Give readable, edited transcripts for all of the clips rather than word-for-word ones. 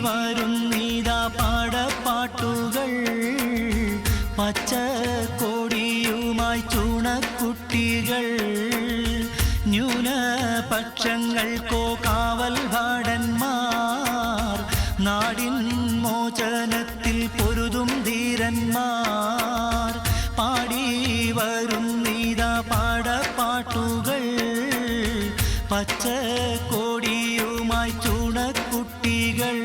വരുന്നീതാ പാടപ്പാട്ടുകൾ പച്ചക്കൊടിയുമായി ചൂണക്കുട്ടികൾ ന്യൂനപക്ഷങ്ങൾക്കോ കാവൽ ഭടന്മാർ നാടിൻ മോചനത്തിൽ പൊരുതും ധീരന്മാർ പാടി വരുന്നീതാ പാടപ്പാട്ടുകൾ പച്ചക്കൊടിയുമായി ചൂണക്കുട്ടികൾ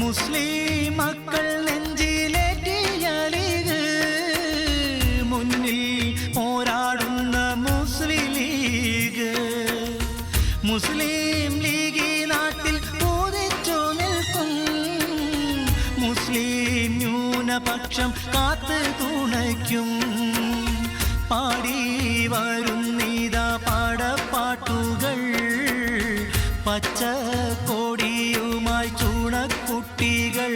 മുസ്ലിം മക്കൾ നെഞ്ചിലേറ്റിയ ലീഗ് മുന്നിൽ പോരാടുന്ന മുസ്ലിം ലീഗ് മുസ്ലിം ലീഗ് നാട്ടിൽ പൂതിച്ചു നിൽക്കും മുസ്ലിം ന്യൂനപക്ഷം കാത്തു തുണയ്ക്കും പാടി വരുന്നീതാ പാടപ്പാട്ടുകൾ പച്ചക്കൊടിയുമായി ചൂണക്കുട്ടികൾ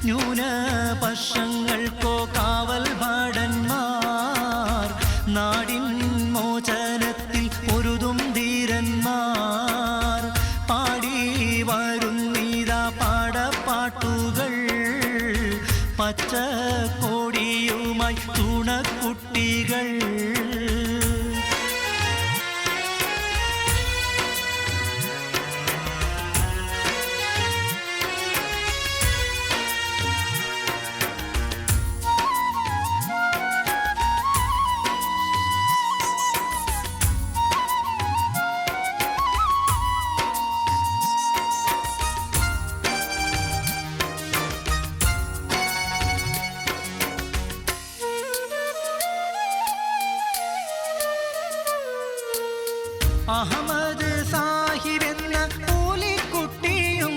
ന്യൂനപക്ഷങ്ങൾക്കോ കാവൽ ഭടന്മാർ നാടിൻ മോചനത്തിൽ പൊരുതും ധീരന്മാർ പാടി വരുന്നീതാ പാടപ്പാട്ടുകൾ പച്ചക്കൊടിയുമായി ചൂണക്കുട്ടികൾ അഹമ്മദ് സാഹിബെന്ന പൂലിക്കുട്ടിയും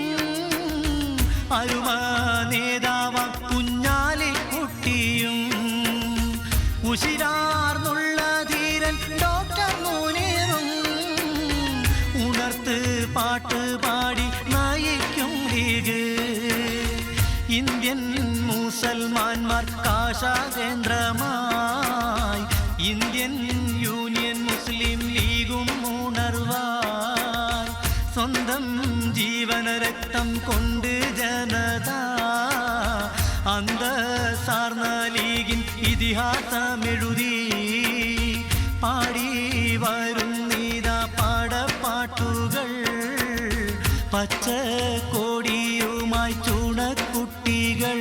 അരുമ നേതാവ കുഞ്ഞാലിക്കുട്ടിയും ഉശിരാർന്നുള്ള ധീരൻ ഡോക്ടർ മുനീറും ഉണർത്ത് പാട്ട് പാടി നയിക്കും ലീഗ് ഇന്ത്യൻ മുസൽമാന്മാർ കാശാകേന്ദ്രമായി ഇന്ത്യൻ യൂണിയൻ മുസ്ലിം ലീഗും ഉണർവായി സ്വന്തം ജീവന രക്തം കൊണ്ട് ജനത അന്തസാർന്ന ലീഗിൻ ഇതിഹാസമെഴുതി പാടി വരുന്നീതാ പാടപ്പാട്ടുകൾ പച്ചക്കൊടിയുമായി ചൂണക്കുട്ടികൾ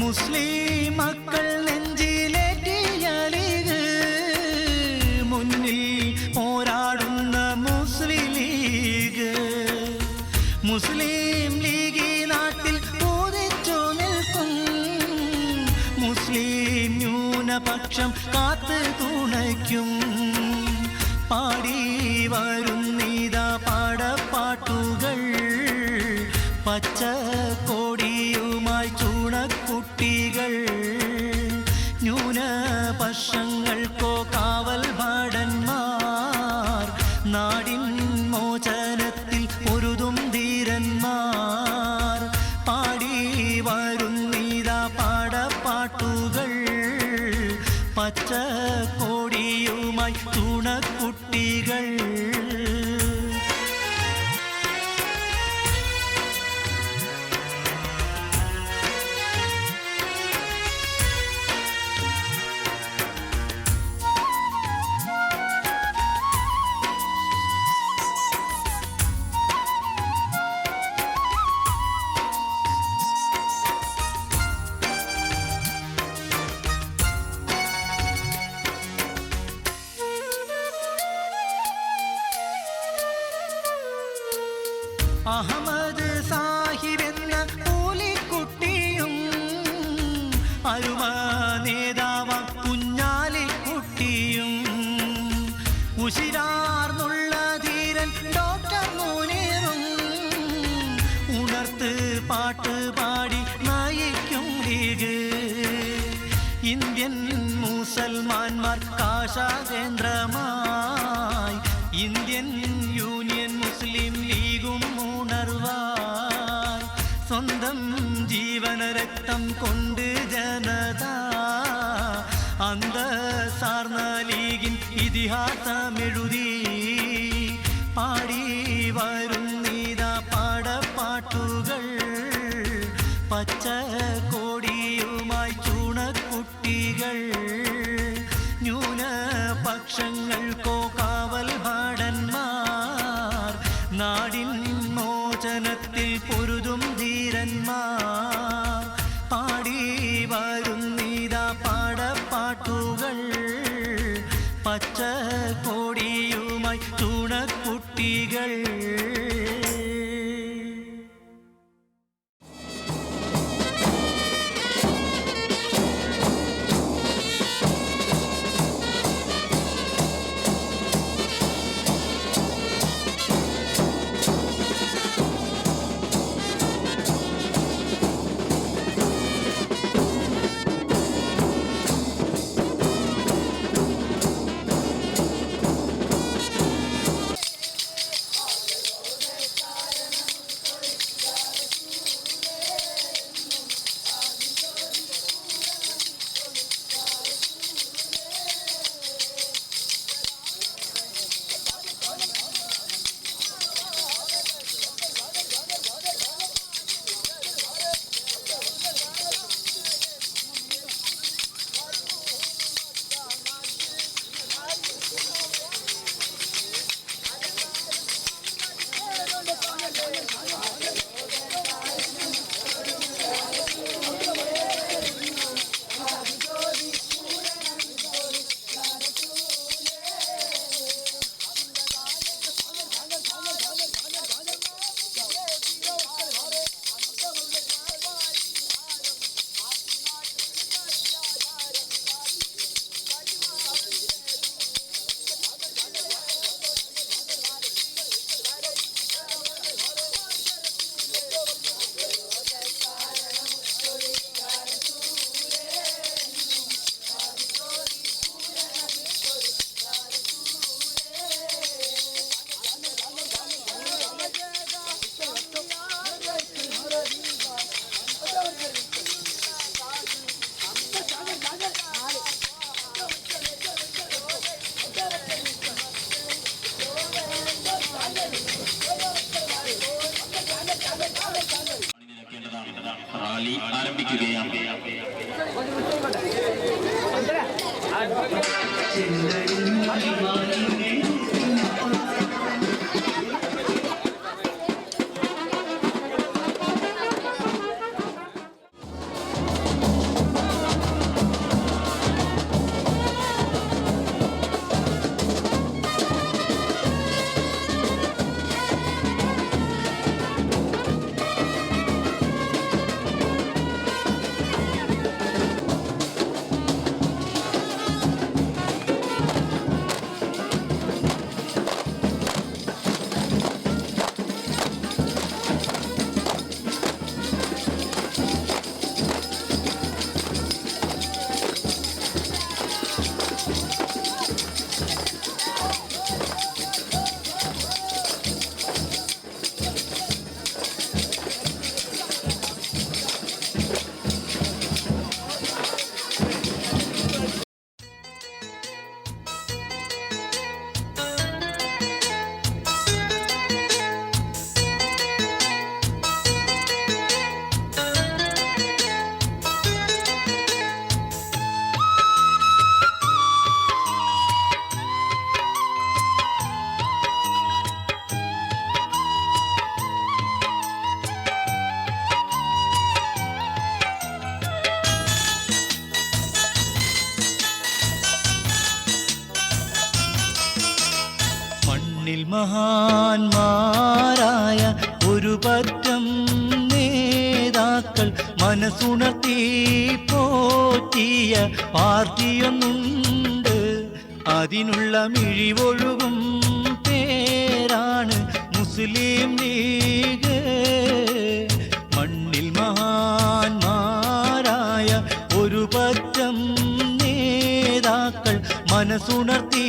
മുസ്ലിം മക്കൾ നെഞ്ചിലേറ്റിയ ലീഗ് മുന്നിൽ പോരാടുന്ന മുസ്ലിം ലീഗ് മുസ്ലിം ലീഗ് നാട്ടിൽ പൂതിച്ചു നിൽക്കും മുസ്ലിം ന്യൂനപക്ഷം കാത്തു തുണയ്ക്കും പാടി വരുന്നീതാ പാടപ്പാട്ടുകൾ പച്ചക്കൊടിയുമായി ചൂണക്കുട്ടികൾ ന്യൂനപക്ഷങ്ങൾക്കോ കാവൽ ഭടന്മാർ നാടിൻ മോചനത്തിൽ പൊരുതും ധീരന്മാർ പാടി വരുന്നീതാ പാടപ്പാട്ടുകൾ പച്ചക്കൊടിയുമായി ചൂണക്കുട്ടികൾ അഹമ്മദ് സാഹിബെന്ന പൂലിക്കുട്ടിയും അരുമ നേതാവാം കുഞ്ഞാലിക്കുട്ടിയും ഉശിരാർന്നുള്ള ധീരൻ ഡോക്ടർ മുനീറും ഉണർത്ത് പാട്ട് പാടി നയിക്കും ലീഗ് ഇന്ത്യൻ മുസൽമാന്മാർ കാശാകേന്ദ്രമായി ഇന്ത്യൻ യൂണിയൻ മുസ്ലിം ലീഗും ഉണർവായി സ്വന്തം ജീവന രക്തം കൊണ്ട് ജനത അന്തസാർന്ന ലീഗിൻ ഇതിഹാസമെഴുതി പാടി വരുന്നീതാ പാടപ്പാട്ടുകൾ പച്ച കോടിയുമായി ചൂണക്കുട്ടികൾ ന്യൂനപക്ഷങ്ങൾക്കോ കാവൽ ഭടന്മാർ നാടിൻ മോചനത്തിൽ പൊരുതും ധീരന്മാർ പാടി വരുന്നീതാ പാടപ്പാട്ടുകൾ പച്ച കോടിയുമായി ചൂണക്കുട്ടികൾ. റാലി ആരംഭിക്കുകയാണ്. മഹാന്മാരായ ഒരു പറ്റം നേതാക്കൾ മനസ്സുണർത്തി പോറ്റിയ പാർട്ടിയൊന്നുണ്ട്. അതിനുള്ള മിഴിവൊഴുകും പേരാണ് മുസ്ലിം ലീഗ്. മണ്ണിൽ മഹാന്മാരായ ഒരു പറ്റം നേതാക്കൾ മനസ്സുണർത്തി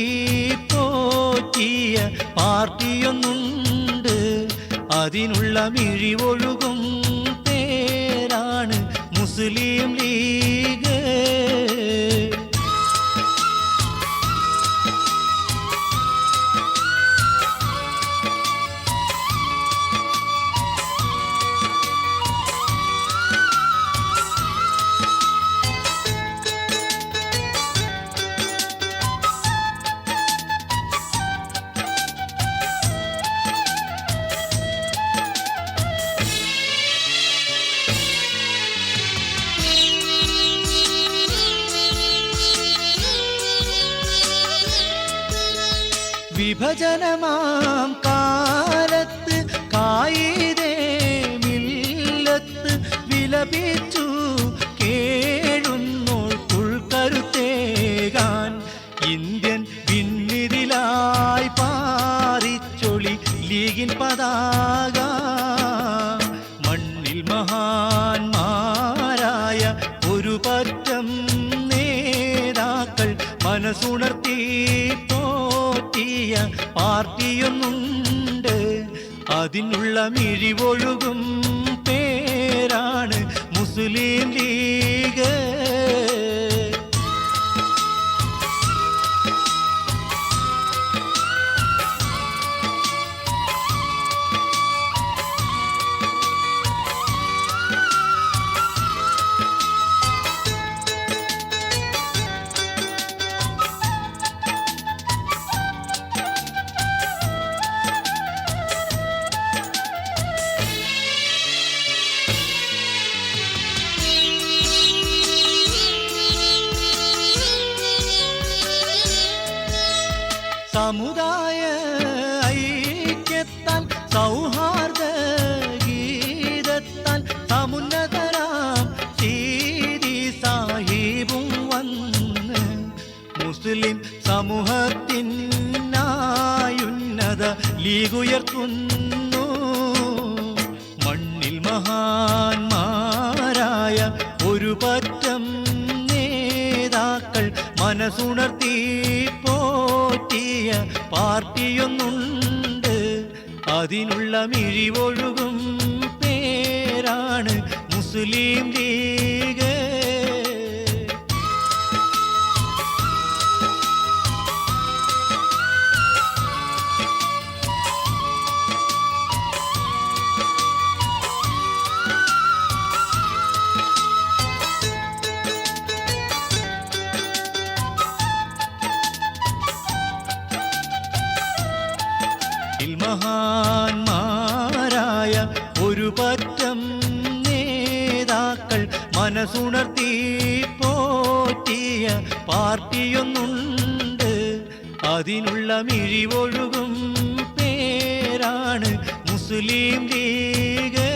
പോറ്റിയ പാർട്ടിയൊന്നുണ്ട്. അതിനുള്ള മിഴിവൊഴുകും പേരാണ് മുസ്ലിം ലീഗ്. വിഭജനമാം കാലത്ത് കായിദേ മില്ലത്ത് വിലപിച്ചു കേഴുന്നോൾ ഉൾക്കരുത്തേകാൻ ഇന്ത്യൻ വിണ്ണിതിലായി പാറിച്ചൊളി ലീഗിൻ പതാക. മണ്ണിൽ മഹാന്മാരായ ഒരു പറ്റം നേതാക്കൾ മനസ്സുണർത്തി പാർട്ടിയൊന്നുണ്ട്. അതിനുള്ള മിഴിവൊഴുകും പേരാണ് മുസ്ലിം ലീഗ്. സമുദായ ഐക്യത്താൽ സൗഹാർദ്ദ ഗീതത്താൽ സമുന്നതരാം സീതി സാഹിബും വന്ന് മുസ്ലിം സമൂഹത്തിനായുന്നത ലീഗുയർത്തുന്നു. മണ്ണിൽ മഹാന്മാരായ ഒരു പറ്റം നേതാക്കൾ മനസ്സുണർത്തി പോറ്റിയ പാർട്ടിയൊന്നുണ്ട്. അതിനുള്ള മിഴിവൊഴുകും പേരാണ് മുസ്ലിം ലീഗ്. മഹാന്മാരായ ഒരു പറ്റം നേതാക്കൾ മനസ്സുണർത്തി പോറ്റിയ പാർട്ടിയൊന്നുണ്ട്. അതിനുള്ള മിഴിവൊഴുകും പേരാണ് മുസ്ലിം ലീഗ്.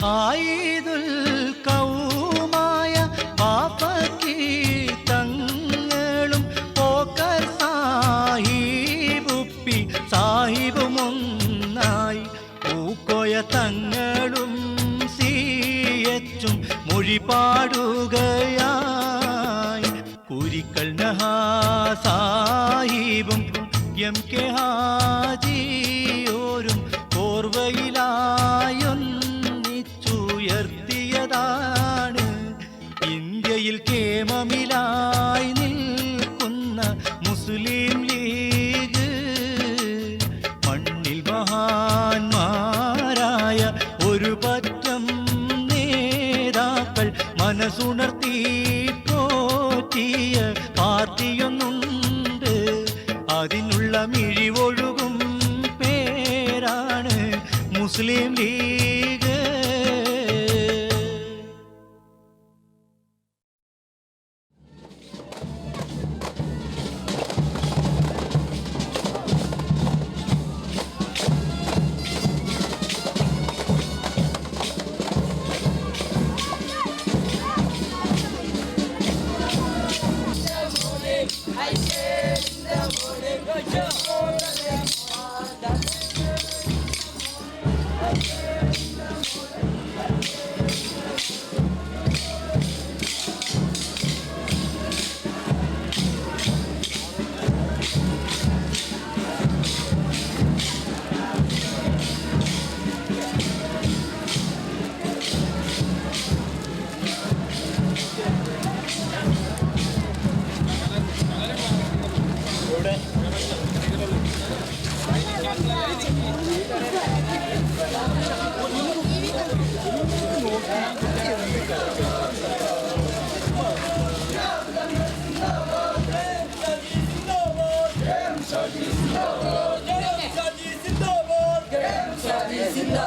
ഖായിദുൽ ഖൗമായ ബാപ്പക്കി തങ്ങളും പോക്കർ സാഹിബുപ്പി സാഹിബുമൊന്നായി പൂക്കോയ തങ്ങളും സിയച്ചും മൊഴി പാടുകയായി. കുരിക്കൽ നഹാ സാഹിബും എം കെ ഹാജിയോരും കോർവയിലായൊന്നിച്ചുയർത്തിയതാണ് ഇന്ത്യയിൽ കേമമിലായി നിൽക്കുന്ന മുസ്ലിം ലീഗ്.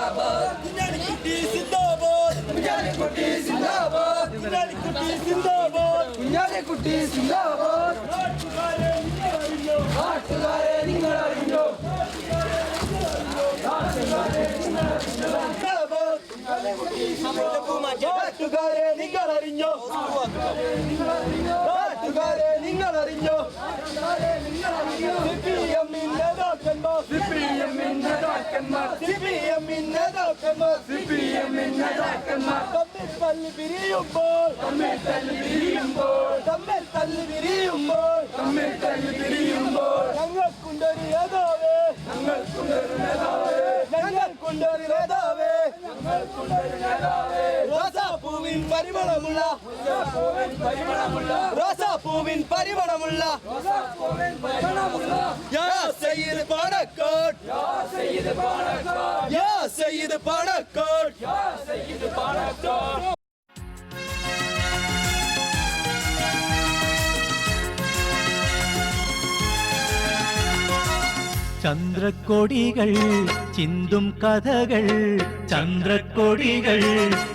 സിന്ദാബാദ് കുഞ്ഞാലിക്കുട്ടി സിന്ദാബാദ് കുഞ്ഞാലിക്കുട്ടി സിന്ദാബാദ് കുഞ്ഞാലിക്കുട്ടി സിന്ദാബാദ് കുഞ്ഞാലിക്കുട്ടി സിന്ദാബാദ് നാട്ടുകാരെ നിങ്ങൾ അറിഞ്ഞോ നാട്ടുകാരെ നിങ്ങൾ അറിഞ്ഞോ നാട്ടുകാരെ നിങ്ങൾ അറിഞ്ഞോ തമ്മിൽ തല്ലി പിരിയുമ്പോൾ ഞങ്ങൾക്കുണ്ടൊരു നേതാവേ ഞങ്ങൾക്കുണ്ടൊരു നേതാവേ റോസാപ്പൂവിൻ പരിമളമുള്ള റോസാപ്പൂവിൻ പരിമളമുള്ള യാ സയ്യിദ് പാണക്കോട് യാ സയ്യിദ് പാണക്കോട് ചന്ദ്രക്കൊടികൾ ചിന്തും കഥകൾ ചന്ദ്രക്കൊടികൾ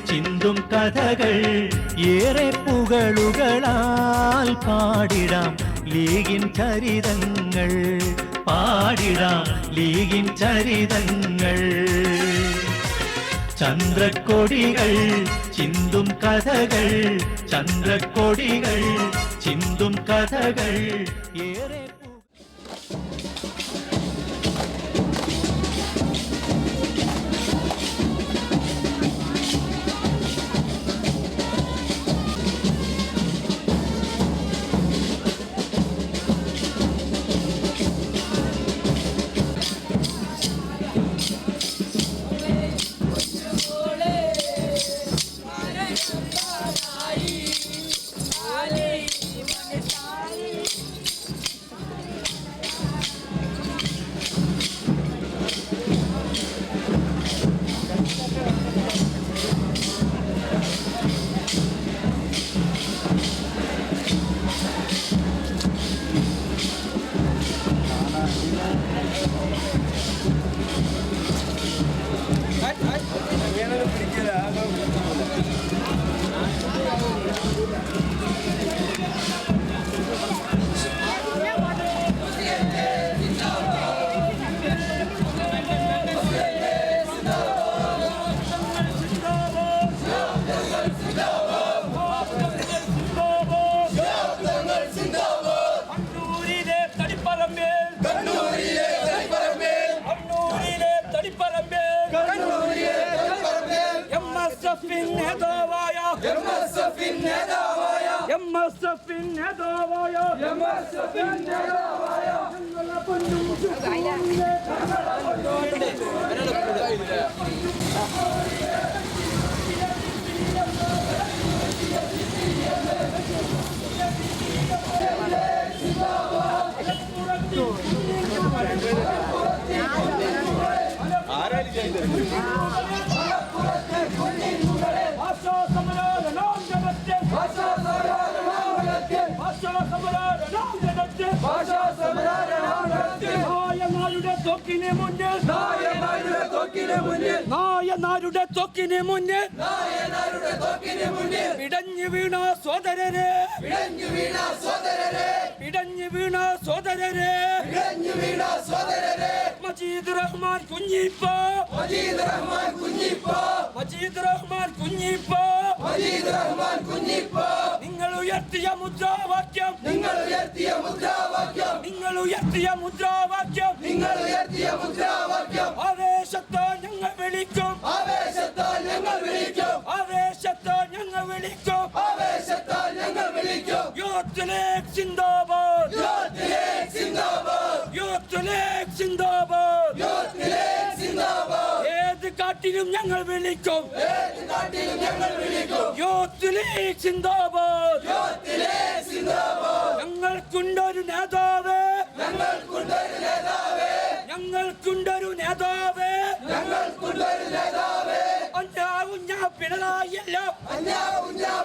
ചിന്തും കഥകൾ ഏറെ പുകളുകളാൽ പാടിടാം ലീഗിൻ ചരിതങ്ങൾ പാടിടാം ലീഗിൻ ചരിതങ്ങൾ ചന്ദ്രക്കൊടികൾ ചിന്തും കഥകൾ ചന്ദ്രക്കൊടികൾ ചിന്തും കഥകൾ ഏറെ നായനാരുടെ തൊക്കിന് മുന്നിൽ പിടഞ്ഞു വീണ സോദരരെ പിടഞ്ഞു വീണ സോദരരെ മജീദ് റഹ്മാൻ കുഞ്ഞിപ്പ മജീദ് റഹ്മാൻ കുഞ്ഞിപ്പ നിങ്ങൾ ഉയർത്തിയ മുദ്രാവാക്യം ആവേശത്താൽ ഞങ്ങൾ വിളിക്കും യൂത്ത് ലീഗ് സിന്ദാബാദ് ഏത് കാട്ടിലും ഞങ്ങൾ വിളിക്കും യൂത്ത് ലീഗ് സിന്ദാബാദ് ഞങ്ങൾക്കുണ്ടൊരു നേതാവ് പിണറായിയല്ല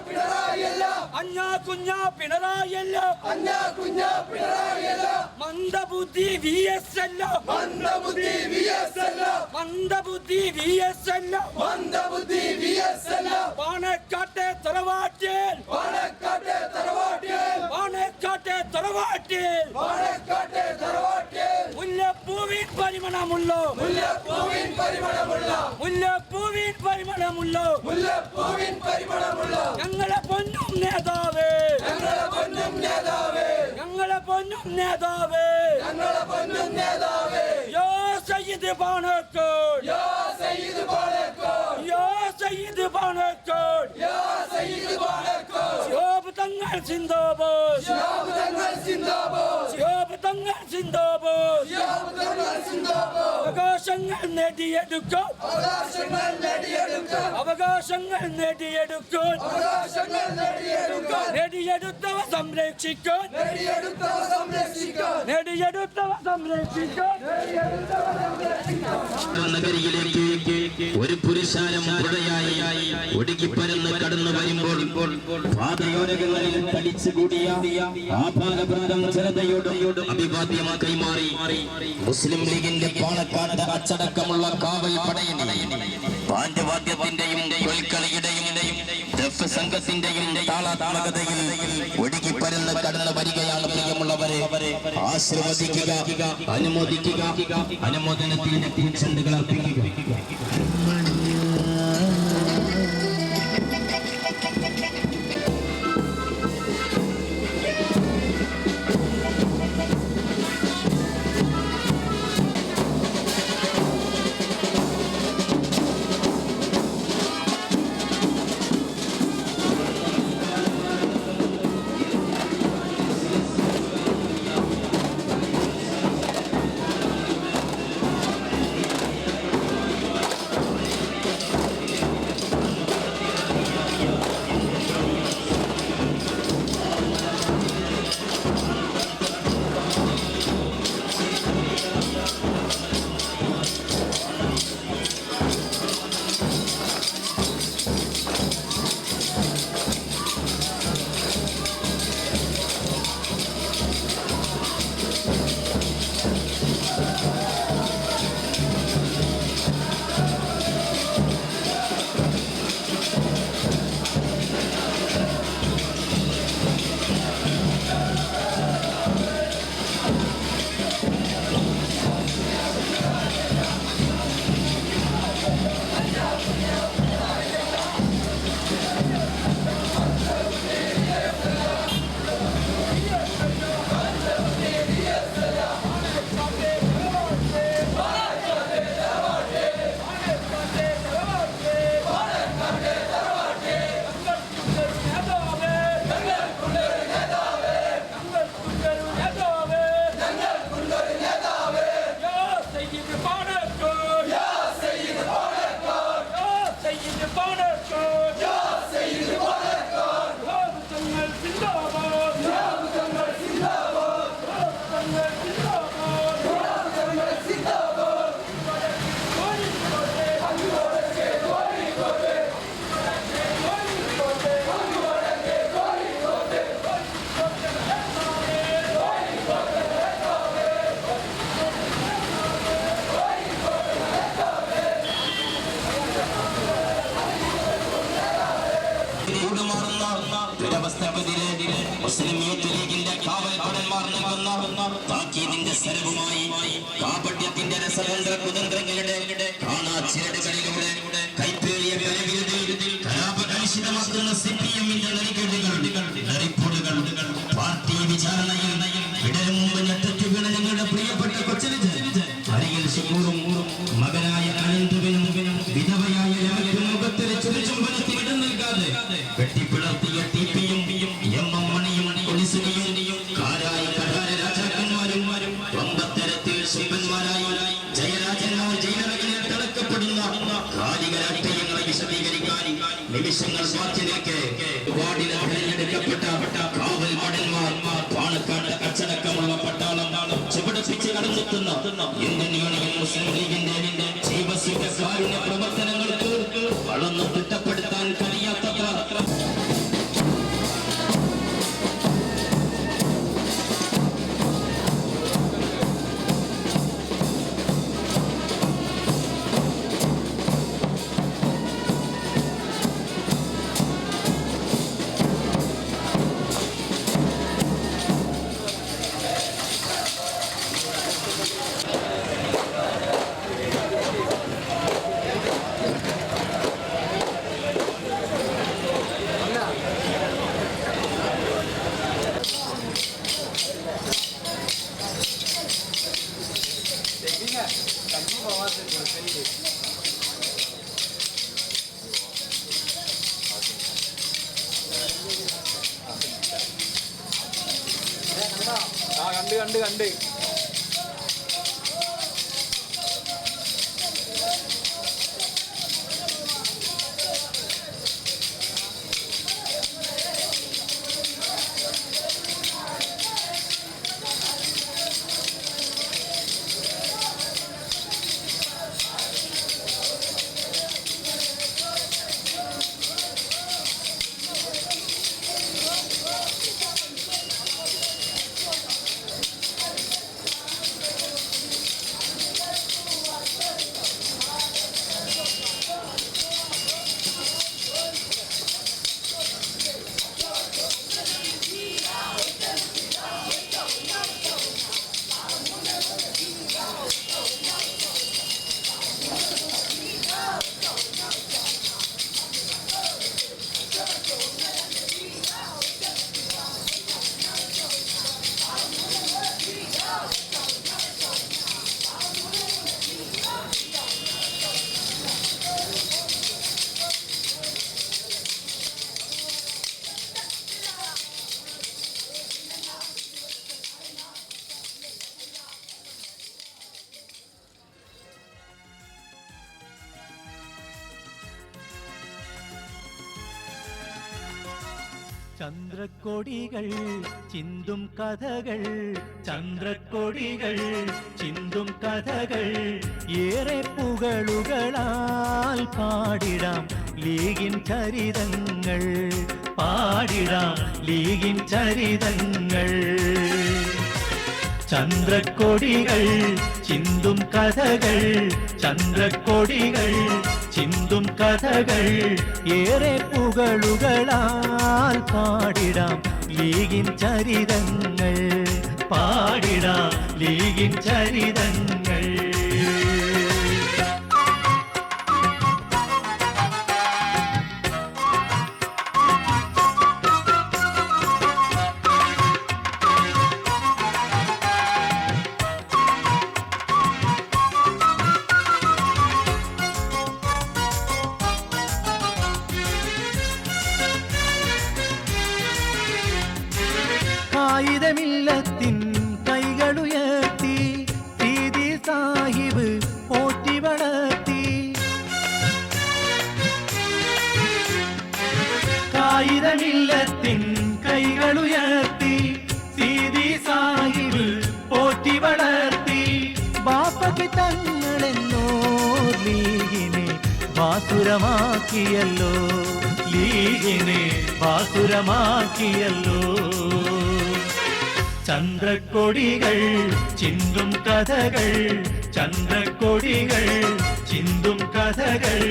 പിണറായിയല്ല അഞ്ഞാ കുഞ്ഞാ പിണറായിയല്ല അഞ്ഞാ കുഞ്ഞാ പിണറായിയല്ല മന്ദബുദ്ധി വി എസ് അല്ല മന്ദബുദ്ധി വി എസ് അല്ല മന്ദബുദ്ധി വി എസ് അല്ല മന്ദബുദ്ധി വി എസ് അല്ല പാണക്കാട്ടെ തറവാട്ടിൽ പാണക്കാട്ടെ തറവാട്ടിൽ പാണക്കാട്ടെ തറവാട്ടിൽ പാണക്കാട്ടെ തറവാട്ടിൽ മുല്ലപ്പൂവിൻ പരിമണമുള്ളോ മുല്ലപ്പൂവിൻ പരിമളമുള്ള മുല്ലപ്പൂവിൻ പരിമണമുള്ളോ മുല്ലപ്പൂവിൻ പരിമളമുള്ള ഞങ്ങളെ പൊന്നും നേതാവേ ഞങ്ങളെ പൊന്നും നേതാവേ ഞങ്ങളെ പൊന്നും നേതാവേ ഞങ്ങളെ പൊന്നും നേതാവേ യാ സയ്യിദ് പാണക്കാട് യാ സയ്യിദ് പാണക്കാട് യാ സയ്യിദ് പാണക്കാട് യാ സയ്യിദ് പാണക്കാട് ശിഹാബ് തങ്ങൾ സിന്ദാബാദ് ശിഹാബ് തങ്ങൾ സിന്ദാബാദ് ശിഹാബ് തങ്ങൾ സിന്ദാബാദ് ശിഹാബ് തങ്ങൾ സിന്ദാബാദ് അവകാശങ്ങൾ നേടിയെടുക്കാൻ അവകാശങ്ങൾ നേടിയെടുക്കാൻ അവകാശങ്ങൾ നേടിയെടുക്കാൻ അവകാശങ്ങൾ നേടിയെടുക്കാൻ നേടിയെടുത്തവ സംരക്ഷിക്കാൻ നേടിയെടുത്തവ സംരക്ഷിക്കാൻ നേടിയെടുത്തവ സംരക്ഷിക്കാൻ നഗരിയിലേക്ക് ഒരു പുരുഷാരം പുഴയായി ഒടുക്കിപ്പരന്ന് കടന്നു വരുമ്പോൾ പാതയോരങ്ങളിൽ തടിച്ചുകൂടിയ ആപാലവൃന്ദം ജനതയോട് അഭിവാദ്യമായി മാറി മുസ്ലിം ലീഗിന്റെ പാണക്കാട് അച്ചടക്കമുള്ള കാവൽ പടയണി പാണ്ഡ്യവാദ്യത്തിന്റെയും കൊൽക്കളിയുടെയും ദഫ് സംഘത്തിന്റെയും താളതാളകതയിൽ ഒഴുകിപ്പരന്ന് കടന്നു വരികയാണ്. പ്രിയമുള്ളവരെ, ആശീർവദിക്കുക, അനുമോദിക്കുക, അനുമോദനത്തിന്റെ പൂച്ചെണ്ടുകൾ അർപ്പിക്കുക. മുസ്ലിം യൂത്ത് ലീഗിന്റെ കാവൽ ഭടന്മാർ നൽകുന്ന താക്കീതിന്റെ സ്വരവുമായി കാപട്യത്തിന്റെ രസതന്ത്ര കുതന്ത്രങ്ങളുടെ കാണാച്ചിരടുകളിലൂടെ കൈപ്പേറിയ കരവിരുതിൽ കലാപകലുഷിതമാക്കുന്ന സിപിഎമ്മിന്റെ റിപ്പോർട്ടുകൾ പാർട്ടി വിചാരണയിൽ വിടരും മുമ്പ് ഞെട്ടു വീണ ഞങ്ങളുടെ പ്രിയപ്പെട്ട കൊച്ചനുജൻ അരികിൽ ഷുക്കൂറും മകനായ അനന്തുവിനും വിധവയായ രമയ്ക്കും മുഖത്തൊരു ചുരുചുംബനത്തിന് ഇടം നൽകാതെ വെട്ടിപ്പിളർത്തിയ ടിപിയും എം മണിയും ഒളിസുനിയും കാരായി കഠാര രാജാക്കന്മാരും വമ്പത്തരത്തിൽ ശിവന്മാരായി ജയരാജന്മാർ ജയിലറകളിൽ തളക്കപ്പെടുന്ന കാലിക രാഷ്ട്രീയങ്ങളെ വിശദീകരിക്കാൻ നിമിഷങ്ങൾ മാറ്റിനിൽക്കെ വാർഡിൽ തെരഞ്ഞെടുക്കപ്പെട്ട കാവൽ ഭടന്മാർ പാണക്കാട് അച്ചടക്കമുള്ള പട്ടാളം ചുവടുപ്പിച്ച് കടന്നെത്തുന്ന ഇന്ത്യൻ യൂണിയൻ മുസ്ലിം ലീഗിന്റെ ജീവസുഖ കാരുണ്യ പ്രവർത്തനങ്ങൾക്ക് വളർന്നു തിട്ടപ്പെടുത്താൻ കഴിയാത്തത്ര കണ്ട് ചന്ദ്രക്കൊടികൾ ചിന്തും കഥകൾ, ചന്ദ്രക്കൊടികൾ ചിന്തും കഥകൾ, ഏറെ പുകളുകളാൽ പാടിടാം ലീഗിൻ ചരിതങ്ങൾ, പാടിടാം ലീഗിൻ ചരിതങ്ങൾ. ചന്ദ്രക്കൊടികൾ ചിന്തും കഥകൾ, ചന്ദ്രക്കൊടികൾ ചിന്തും കഥകൾ, ഏറെ പുകളുകളാൽ പാടിടാം ലീഗിൻ ചരിതങ്ങൾ, പാടിടാം ലീഗിൻ ചരിതങ്ങൾ. ആയുധമില്ലത്തിൻ കൈകളുയർത്തി സീതി സാഹിബ് പോറ്റി വളർത്തി, ആയുധമില്ലത്തിൻ കൈകളുയർത്തി സീതി സാഹിബ് പോറ്റി വളർത്തി. ബാപ്പയ്ക്ക് തങ്ങളെന്നോ ലീഗിനെ ബാസുരമാക്കിയല്ലോ, ലീഗിനെ ബാസുരമാക്കിയല്ലോ. ചന്ദ്രക്കൊടികൾ ചിന്തും കഥകൾ, ചന്ദ്രക്കൊടികൾ ചിന്തും കഥകൾ,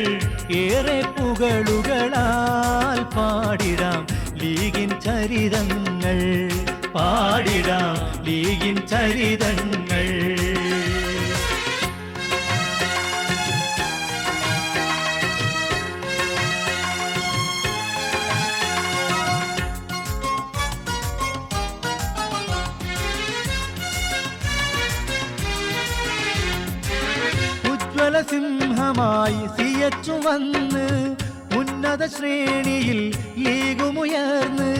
ഏറെ പുകളുകളാൽ പാടിടാം ലീഗിൻ ചരിതങ്ങൾ, പാടിടാം ലീഗിൻ ചരിതങ്ങൾ. സിംഹമായി സിയച്ചു വന്ന് ഉന്നത ശ്രേണിയിൽ ലീഗുമുയർന്ന്,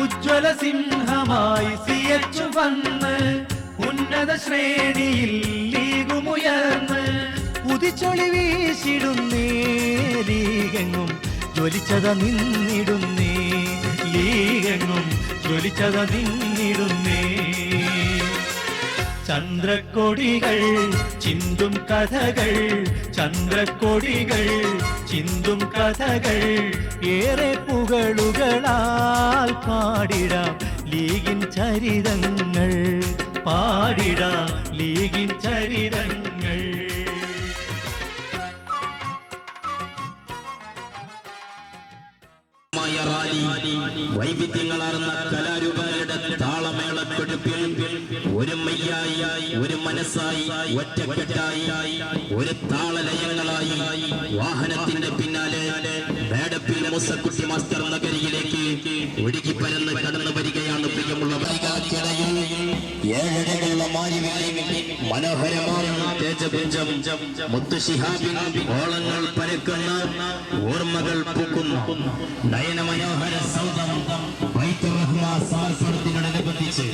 ഉജ്ജ്വല സിംഹമായി സിയച്ചു വന്ന് ഉന്നത ശ്രേണിയിൽ ലീഗുമുയർന്ന്. ഉദിച്ചൊളി വീശിടുന്നേ ലീഗെങ്ങും ജ്വലിച്ചത നിന്നിടുന്നേ, ലീഗെങ്ങും ജ്വലിച്ചത നിന്നിടുന്നേ. ചന്ദ്രക്കൊടികൾ ചിന്തും കഥകൾ, ചന്ദ്രക്കൊടികൾ ചിന്തും കഥകൾ, ഏറെ പുകളുകളാൽ പാടിടാം ലീഗിൻ ചരിതങ്ങൾ, പാടിടാം ലീഗിൻ ചരിതങ്ങൾ. വൈവിധ്യങ്ങളാർന്ന കലാരൂപങ്ങളുടെ താളമേളപ്പെടുപ്പിൽ ഒരുമയ്യായി, ഒരു മനസ്സായി, ഒറ്റക്കെട്ടായി, ഒരു താളലയങ്ങളായി വാഹനത്തിന്റെ പിന്നാലെ മേടപ്പിൽ മൂസക്കുട്ടി മാസ്റ്റർ നഗരിയിലേക്ക് ഒഴുകി പരന്ന് കടന്നു വരികയാണ്. പ്രിയമുള്ള വൈകാക്കിടയിൽ ഏഴരകളുള്ള മനോഹരമായ തേജപുഞ്ചം മുത്തുശിഹാബിൻ ഓളങ്ങൾ പരക്കുന്ന ഓർമ്മകൾ പൂക്കുന്നു. നയനമനോഹര സൗധം സമർപ്പണത്തിനോടനുബന്ധിച്ച്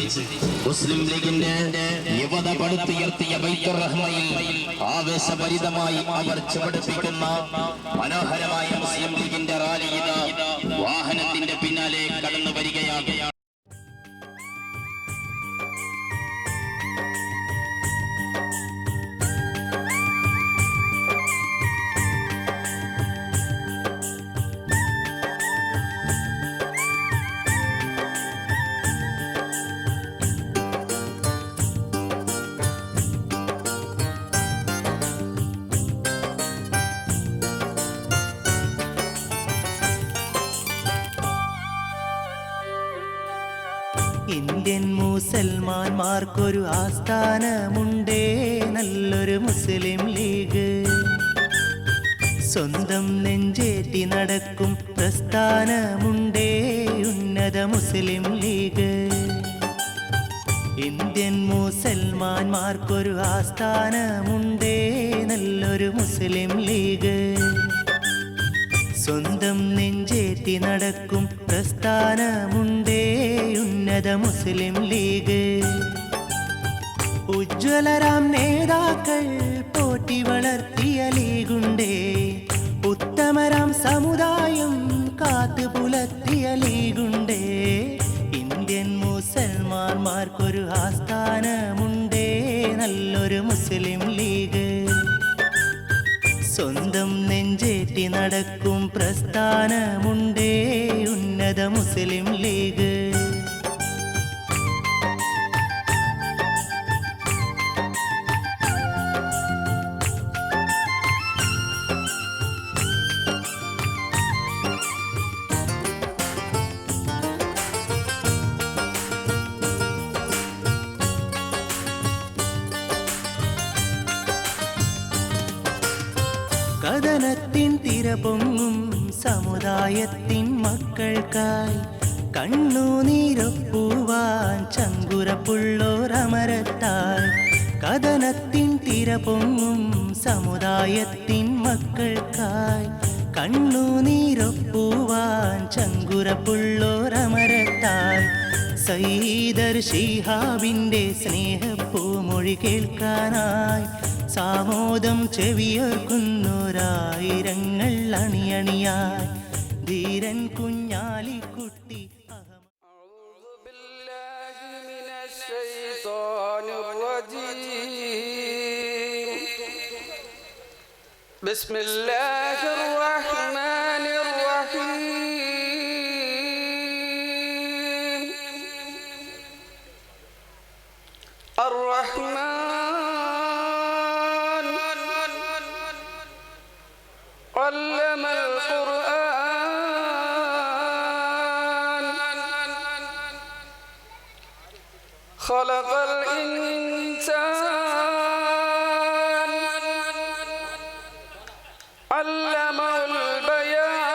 മുസ്ലിം ലീഗിന്റെ യുവത പടുത്തുയർത്തിയ ബൈത്തുർ റഹ്മയിൽ ആവേശഭരിതമായി അവർ ചുവടുപ്പിക്കുന്ന മനോഹരമായ മുസ്ലിം ലീഗിന്റെ റാലി ഇതാ വാഹനത്തിന്റെ പിന്നാലെ കടന്നു വരികയാണ്. ഇന്ത്യൻ മുസൽമാന്മാർക്കൊരു ആസ്ഥാനമുണ്ടേ, നല്ലൊരു മുസ്ലിം ലീഗ്. സ്വന്തം നെഞ്ചേറ്റി നടക്കും പ്രസ്ഥാനമുണ്ടേ, ഉന്നത മുസ്ലിം ലീഗ്. ഇന്ത്യൻ മുസൽമാന്മാർക്കൊരു ആസ്ഥാനമുണ്ടേ, നല്ലൊരു മുസ്ലിം ലീഗ്. സ്വന്തം നെഞ്ചേറ്റി നടക്കും പ്രസ്ഥാനമുണ്ടേ, ഉന്നത മുസ്ലിം ലീഗ്. ഉജ്ജ്വലരാം നേതാക്കൾ പോറ്റി വളർത്തിയ ലീഗുണ്ടേ, ഉത്തമരാം സമുദായം കാത്തു പുലർത്തിയ ലീഗുണ്ടേ. ഇന്ത്യൻ മുസൽമാന്മാർക്കൊരു ആസ്ഥാനമുണ്ടേ, നല്ലൊരു മുസ്ലിം ലീഗ്. സ്വന്തം നെഞ്ചേറ്റി നടക്കും പ്രസ്ഥാനമുണ്ടേ, ഉന്നത മുസ്ലിം ലീഗ്. കഥനത്തിൻ തിരപൊങ്ങും സമുദായത്തിൻ മക്കൾക്കായി കണ്ണുനീരൊപ്പുവാൻ ചങ്കുറപ്പുള്ളോരമരത്തായി. കഥനത്തിൻ തിരപൊങ്ങും സമുദായത്തിൻ മക്കൾക്കായി കണ്ണുനീരൊപ്പുവാൻ ചങ്കുറപ്പുള്ളോരമരത്തായി. സയ്യിദർ ശിഹാബിൻ്റെ സ്നേഹപ്പൂമൊഴി കേൾക്കാനായി സാമോദം ചെവിയോർക്കുന്നൊരായിരങ്ങൾ അണിയണിയായി. ധീരൻ കുഞ്ഞാലിക്കുട്ടി ബിസ്മില്ലാഹിർ റഹ്മാനിർ റഹീം. الرحمن علم القرآن خلق الإنسان علمه البيان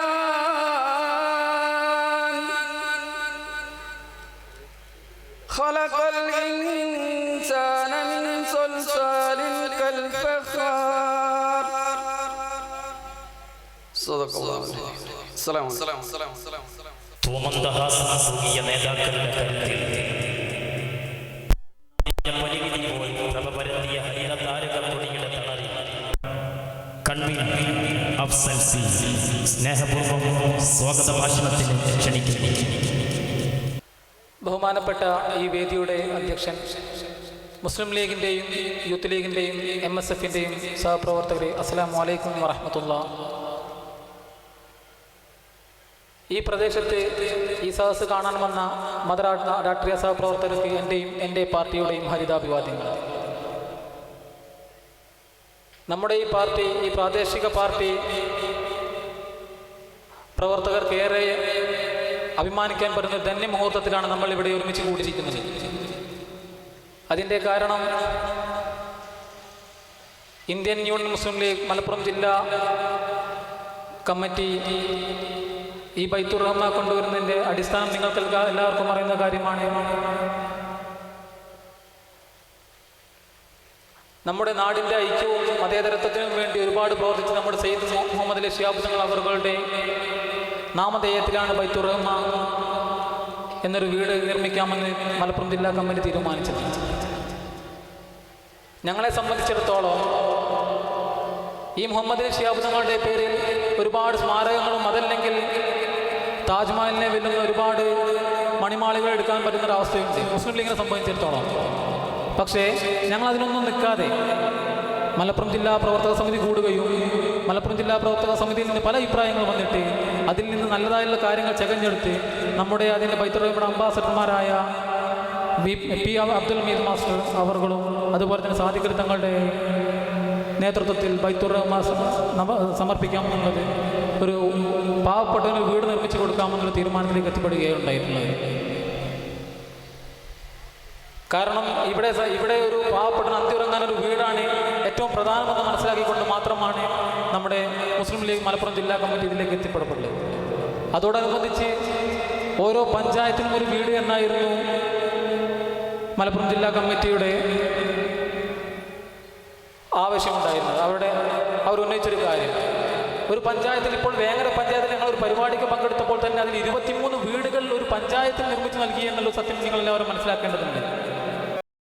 خلق الإنسان من صلصال كالفخار. صدق الله. السلام عليكم. തോമന്തഹാസൂകിയ നേതാക്കളുടെ കരുത്തിൽ പ്രഭപരത്തിയ ഹരിതതാരകപ്പൊടിയുടെ തണറിൽ കൺവീൻ അഫ്സൽ സി സ്നേഹപൂർവ്വം സ്വാഗത ഭാഷണത്തിന് ക്ഷണിക്കുന്നു. ബഹുമാനപ്പെട്ട ഈ വേദിയുടെ അധ്യക്ഷൻ, മുസ്ലിം ലീഗിൻ്റെയും യൂത്ത് ലീഗിൻ്റെയും MSFൻ്റെയും സഹപ്രവർത്തകരെ, അസ്സലാമു അലൈക്കും വറഹ്മത്തുള്ളാഹി. ഈ പ്രദേശത്ത് ഈ സദസ്സ് കാണാൻ വന്ന രാഷ്ട്രീയ സഹപ്രവർത്തകർക്ക് എൻ്റെയും എൻ്റെ പാർട്ടിയുടെയും ഹരിതാഭിവാദ്യങ്ങൾ. നമ്മുടെ ഈ പാർട്ടി, ഈ പ്രാദേശിക പാർട്ടി പ്രവർത്തകർക്ക് ഏറെ അഭിമാനിക്കാൻ പറ്റുന്ന ധന്യമുഹൂർത്തത്തിലാണ് നമ്മൾ ഇവിടെ ഒരുമിച്ച് കൂടിയിരിക്കുന്നത്. അതിൻ്റെ കാരണം ഇന്ത്യൻ യൂണിയൻ മുസ്ലിം ലീഗ് മലപ്പുറം ജില്ലാ കമ്മിറ്റി ഈ ബൈത്തുർ റഹ്മ കൊണ്ടുവരുന്നതിൻ്റെ അടിസ്ഥാനം നിങ്ങൾക്ക് എല്ലാവർക്കും അറിയുന്ന കാര്യമാണ്. നമ്മുടെ നാടിൻ്റെ ഐക്യവും മതേതരത്വത്തിനും വേണ്ടി ഒരുപാട് പ്രവർത്തിച്ച് നമ്മുടെ സയ്യിദ് മുഹമ്മദ് അലി ശിഹാബ് തങ്ങൾ അവരുടെ നാമധേയത്തിലാണ് ബൈത്തുർ റഹ്മ എന്നൊരു വീട് നിർമ്മിക്കാമെന്ന് മലപ്പുറം ജില്ലാ കമ്മിറ്റി തീരുമാനിച്ചിട്ടുണ്ട്. ഞങ്ങളെ സംബന്ധിച്ചിടത്തോളം ഈ മുഹമ്മദ് ശിഹാബ് തങ്ങളുടെ പേരിൽ ഒരുപാട് സ്മാരകങ്ങളും അതല്ലെങ്കിൽ താജ്മഹലിനെ വെല്ലുന്ന ഒരുപാട് മണിമാളികൾ എടുക്കാൻ പറ്റുന്നൊരവസ്ഥയുണ്ട് മുസ്ലിം ലീഗിനെ സംബന്ധിച്ചിടത്തോളം. പക്ഷേ ഞങ്ങൾ അതിനൊന്നും നിൽക്കാതെ മലപ്പുറം ജില്ലാ പ്രവർത്തക സമിതി കൂടുകയും മലപ്പുറം ജില്ലാ പ്രവർത്തക സമിതിയിൽ നിന്ന് പല അഭിപ്രായങ്ങൾ വന്നിട്ട് അതിൽ നിന്ന് നല്ലതായുള്ള കാര്യങ്ങൾ ചകഞ്ഞെടുത്ത് നമ്മുടെ അതിൻ്റെ ബൈത്തുറഹ്മയുടെ അംബാസഡർമാരായ പി അബ്ദുൽ മീദ് മാസ്റ്റർ അവർകളും അതുപോലെ തന്നെ സാദിഖ് തങ്ങളുടെ നേതൃത്വത്തിൽ ബൈത്തുറഹ്മ സമർപ്പിക്കാമെന്നുള്ളത് ഒരു പാവപ്പെട്ടവന് വീട് നിർമ്മിച്ചു കൊടുക്കാമെന്നുള്ള തീരുമാനത്തിലേക്ക് എത്തിപ്പെടുകയുണ്ടായിട്ടുള്ളത്. കാരണം ഇവിടെ ഒരു പാവപ്പെട്ട അന്തിയുറങ്ങാൻ ഒരു വീടാണ് ഏറ്റവും പ്രധാനമെന്ന് മനസ്സിലാക്കിക്കൊണ്ട് മാത്രമാണ് നമ്മുടെ മുസ്ലിം ലീഗ് മലപ്പുറം ജില്ലാ കമ്മിറ്റി ഇതിലേക്ക് എത്തിപ്പെടപ്പെട്ടത്. അതോടനുബന്ധിച്ച് ഓരോ പഞ്ചായത്തിനും ഒരു വീട് എന്നായിരുന്നു മലപ്പുറം ജില്ലാ കമ്മിറ്റിയുടെ ആവശ്യമുണ്ടായിരുന്നത്. അവർ ഉന്നയിച്ചൊരു കാര്യം, ഒരു പഞ്ചായത്തിൽ ഇപ്പോൾ വേങ്ങര പഞ്ചായത്തിൽ ഞങ്ങൾ ഒരു പരിപാടിക്ക് പങ്കെടുത്തപ്പോൾ തന്നെ അതിൽ 23 വീടുകൾ ഒരു പഞ്ചായത്തിൽ നിർമ്മിച്ച് നൽകി എന്നുള്ള സത്യം നിങ്ങളെല്ലാവരും മനസ്സിലാക്കേണ്ടതുണ്ട്.